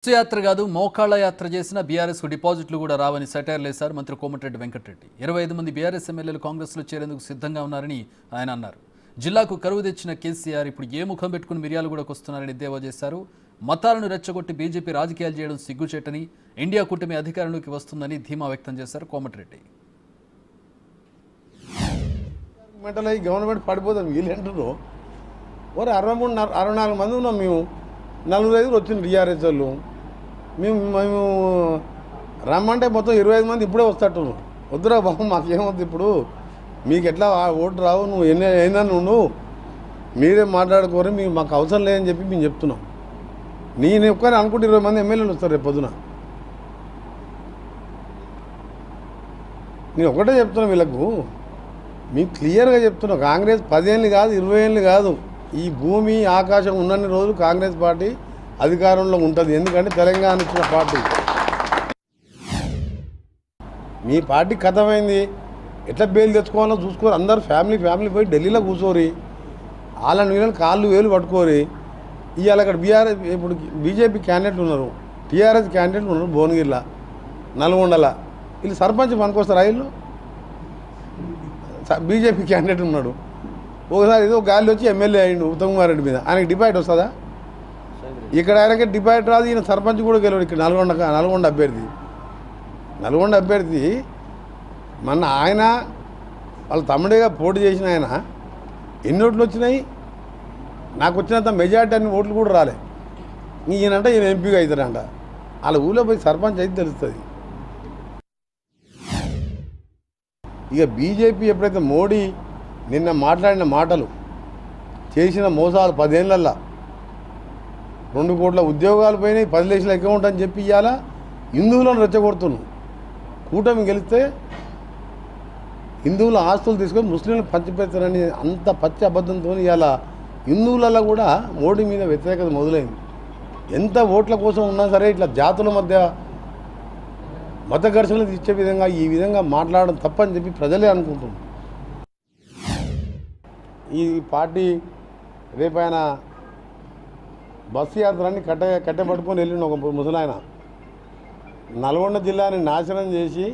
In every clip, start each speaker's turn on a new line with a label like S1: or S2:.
S1: యాత్ర కాదు మోకాళ్ళ యాత్ర చేసిన బీఆర్ఎస్ కు డిపాజిట్లు కూడా రావని సెటైర్ లేశారు మంత్రి కోమటిరెడ్డి వెంకటరెడ్డి 25 మంది బీఆర్ఎస్ ఎమ్మెల్యేలు కాంగ్రెస్ లో చేరేందుకు సిద్ధంగా ఉన్నారని ఆయన అన్నారు. జిల్లాకు కరువు తెచ్చిన కేసీఆర్ ఇప్పుడు ఏ ముఖం పెట్టుకుని మిర్యాలగూడకు వస్తున్నారని ఎద్దేవా చేశారు. మతాలను రెచ్చగొట్టి బీజేపీ రాజకీయాలు చేయడం సిగ్గుచేటని, ఇండియా కూటమి అధికారంలోకి వస్తుందని ధీమా వ్యక్తం చేశారు కోమటిరెడ్డి.
S2: గవర్నమెంట్ పడిపోతాం వీళ్ళంటారు. ఓరే 64 మంది ఉన్నాం మేము, 45 వచ్చింది టీఆర్ఎస్ వాళ్ళు. మేము రమ్మంటే మొత్తం 25 మంది ఇప్పుడే వస్తట్టు. వద్దురా బాబు మాకేమవుతుంది, ఇప్పుడు మీకు ఎట్లా ఓటు రావు, నువ్వు అయినా నువ్వు మీరే మాట్లాడుకోరు, మీకు మాకు అవసరం లేదని చెప్పి మేము చెప్తున్నాం. నేను ఒక్కరే అనుకుంటే 20 మంది ఎమ్మెల్యేలు వస్తారు రేపు పొద్దున. నేను ఒకటే చెప్తున్నా వీళ్ళకు, మీకు క్లియర్గా చెప్తున్నా, కాంగ్రెస్ 10 ఏళ్ళు కాదు 20 ఏళ్ళు కాదు, ఈ భూమి ఆకాశం ఉన్నన్ని రోజులు కాంగ్రెస్ పార్టీ అధికారంలో ఉంటుంది. ఎందుకంటే తెలంగాణ ఇచ్చిన పార్టీ. మీ పార్టీ కథమైంది, ఎట్లా బెయిల్ తెచ్చుకోవాలో చూసుకోరు. అందరు ఫ్యామిలీ పోయి ఢిల్లీలో కూర్చోరి, వాళ్ళని వీళ్ళని కాళ్ళు వేలు పట్టుకోరి. ఇవాళ అక్కడ బీఆర్ఎస్ ఇప్పుడు బీజేపీ క్యాండిడేట్లు ఉన్నారు, టీఆర్ఎస్ క్యాండిడేట్లు ఉన్నారు భువనగిరిలో, నల్గొండలో. వీళ్ళు సర్పంచ్ పనికొస్తారు. వీళ్ళు బీజేపీ క్యాండిడేట్ ఉన్నాడు, ఒకసారి ఏదో గాలి వచ్చి ఎమ్మెల్యే అయ్యిండు ఉత్తమ్ కుమార్ రెడ్డి మీద. ఆయనకి డిపాజిట్ వస్తుందా? ఇక్కడ ఆయనకి డిపాజిట్ రాదు, ఈయన సర్పంచ్ కూడా గెలవడు. ఇక్కడ నల్గొండ అభ్యర్థి మొన్న ఆయన వాళ్ళ తమ్ముడిగా పోటీ చేసిన ఆయన ఎన్ని ఓట్లు వచ్చినాయి? నాకు వచ్చినంత మెజార్టీ అన్ని ఓట్లు కూడా రాలే. ఈయనంట ఈయన ఎంపీగా అవుతారంట. వాళ్ళ ఊళ్ళో పోయి సర్పంచ్ అయితే తెలుస్తుంది. ఇక బీజేపీ ఎప్పుడైతే మోడీ నిన్న మాట్లాడిన మాటలు, చేసిన మోసాలు 10 ఏళ్ళల్లో 2 కోట్ల ఉద్యోగాలు పోయినాయి, 10 లక్షల అకౌంట్ అని చెప్పి ఇవాళ హిందువులను రెచ్చగొడుతున్నాం. కూటమి గెలిస్తే హిందువుల ఆస్తులు తీసుకొని ముస్లింలు పంచిపెడతారని అంత పచ్చి అబద్ధంతో ఇవాళ హిందువులలో కూడా మోడీ మీద వ్యతిరేకత మొదలైంది. ఎంత ఓట్ల కోసం ఉన్నా సరే ఇట్లా జాతుల మధ్య మత ఘర్షణలు ఇచ్చే విధంగా ఈ విధంగా మాట్లాడడం తప్పని చెప్పి ప్రజలే అనుకుంటున్నారు. ఈ పార్టీ రేపైన బస్సు యాత్రని కట్టెపట్టుకొని వెళ్ళిన ఒక ముసలాయన నల్గొండ జిల్లాని నాశనం చేసి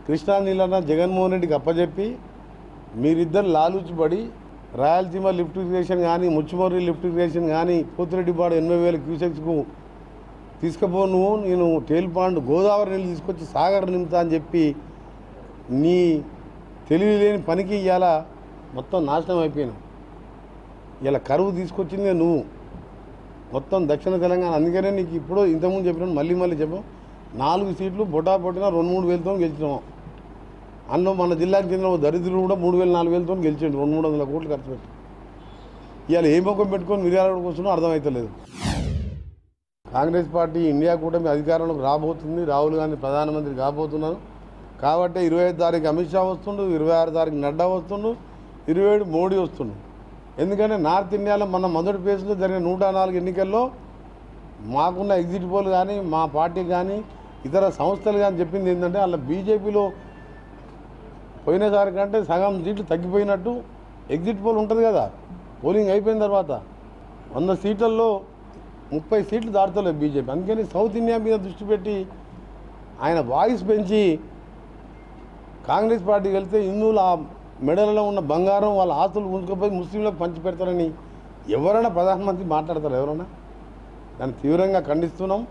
S2: కృష్ణా నీళ్ళన్న జగన్మోహన్ రెడ్డికి అప్పచెప్పి, మీరిద్దరు లాలూచిపడి రాయలసీమ లిఫ్ట్ ఇరిగేషన్ కానీ, ముచ్చుమర్రి లిఫ్ట్ ఇరిగేషన్ కానీ, పోతిరెడ్డిపాడు 80,000 క్యూసెక్స్కు తీసుకుపో, నువ్వు నేను తేల్పాండు గోదావరి నీళ్ళు తీసుకొచ్చి సాగర్ నింపుతా అని చెప్పి నీ తెలివి లేని పనికి ఇవాళ మొత్తం నాశనం అయిపోయినావు. ఇలా కరువు తీసుకొచ్చిందే నువ్వు, మొత్తం దక్షిణ తెలంగాణ. అందుకనే నీకు ఇప్పుడు ఇంతకుముందు చెప్పిన మళ్ళీ చెప్పాం, 4 సీట్లు పొట్టిన 2-3 వేలతో గెలిచినాము. అందులో మన జిల్లాకి చెందిన దరిద్రులు కూడా 3,000-4,000తో గెలిచిండు, 200-300 కోట్లు ఖర్చు పెట్టి. ఇవాళ ఏ ముఖం పెట్టుకొని మిర్యాలగూడకు వస్తున్నా అర్థమవుతలేదు. కాంగ్రెస్ పార్టీ ఇండియా కూటమి అధికారంలోకి రాబోతుంది, రాహుల్ గాంధీ ప్రధానమంత్రి కాబోతున్నారు. కాబట్టి 25 తారీఖు అమిత్ షా వస్తుండు, 26 తారీఖు నడ్డా వస్తుండు, 27 మోడీ వస్తుండు. ఎందుకంటే నార్త్ ఇండియాలో మన మొదటి ఫేజ్లో జరిగిన 104 ఎన్నికల్లో మాకున్న ఎగ్జిట్ పోల్ కానీ, మా పార్టీ కానీ, ఇతర సంస్థలు కానీ చెప్పింది ఏంటంటే, వాళ్ళ బీజేపీలో పోయినసారి కంటే సగం సీట్లు తగ్గిపోయినట్టు ఎగ్జిట్ పోల్ ఉంటుంది కదా. పోలింగ్ అయిపోయిన తర్వాత 100 సీట్లలో 30 సీట్లు దాటుతలేదు బీజేపీ. అందుకని సౌత్ ఇండియా మీద దృష్టి పెట్టి ఆయన వాయిస్ పెంచి కాంగ్రెస్ పార్టీకి వెళ్తే హిందువుల మెడలలో ఉన్న బంగారం వాళ్ళ ఆస్తులు ఉంచుకుపోయి ముస్లింలకు పంచి పెడతారని ఎవరైనా ప్రధానమంత్రి మాట్లాడతారు? ఎవరైనా? దాన్ని తీవ్రంగా ఖండిస్తున్నాం.